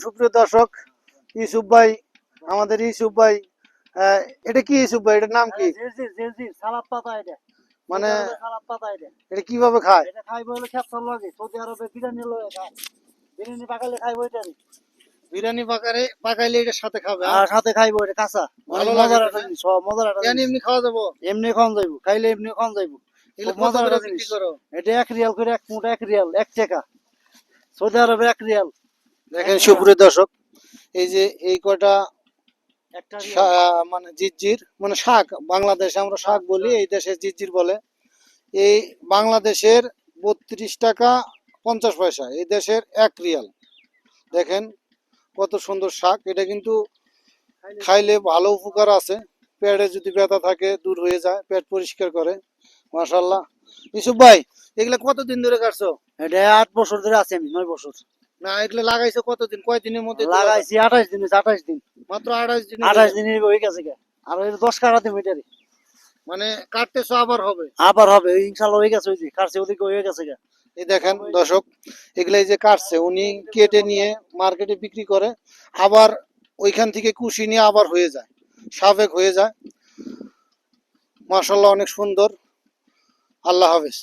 সুপ্রিয় দর্শক, ইউসুফ ভাই, আমাদের ইউসুফ ভাই, এটা কি ইউসুফ ভাই, এটার নাম কি? সালাদ পাতা এটা, মানে সালাদ পাতা এটা। এটা কিভাবে খায়? এটা খাইবো হলো খেপসার লাগে, সৌদি আরবে বিরিয়ানি লয়ে খায়, বিরিয়ানি পাকালে খাইবো এটা। বিরিয়ানি পাকাইলে এটার সাথে খাবে, আর সাথে খাইবো এটা কাঁচা, ভালো মজার লাগে একটা জিনিস, মজার একটা জিনিস। এমনি খাওয়া যাবো, এমনি খাওয়ান যাইবো, খাইলে এমনি খাওয়ান যাইবো। এগুলো কত মজার করে একটা বিক্রি জিনিস। করো? এটা 1 রিয়াল করে, 1 মুঠ 1 রিয়াল, 1 টাকা। সৌদি আরবে 1 রিয়াল। দেখেন সুপ্রিয় দর্শক, এই যে এই কয়টা একটা রিয়াল। মানে জিজির মানে শাক, বাংলাদেশে আমরা শাক বলি, এই দেশে জিজির বলে। এই বাংলাদেশের 32 টাকা 50 পয়সা, এই দেশের 1 রিয়াল। দেখেন কত সুন্দর শাক, এটা কিন্তু খাইলে ভালো উপকার আছে। পেটে যদি ব্যথা থাকে দূর হয়ে যায়, পেট পরিষ্কার করে। মাশাআল্লাহ। ইউসুফ ভাই, এগুলা কতদিন ধরে কাটছো? এটা 8 বছর ধরে আছে, আমি 9 বছর না, এগুলা লাগাইছো কতদিন, কয়দিনের মধ্যে লাগাইছি। 28 দিন, 28 দিন, মাত্র 28 দিন? 28 দিনের হয়ে গেছে। আর 10 কাটা দিন এটারে, মানে কাটতেছো আবার হবে? আবার হবে ইনশাল্লাহ, হয়ে গেছে। ওই যে কাটছে ওদিকে হয়ে গেছে। এই দেখেন দর্শক, এগুলা এই যে কাটছে, উনি কেটে নিয়ে মার্কেটে বিক্রি করে, আবার ওইখান থেকে কুশি নিয়ে আবার হয়ে যায়, সাবেক হয়ে যায়। মাশাআল্লাহ, অনেক সুন্দর। আল্লাহ হাফেজ।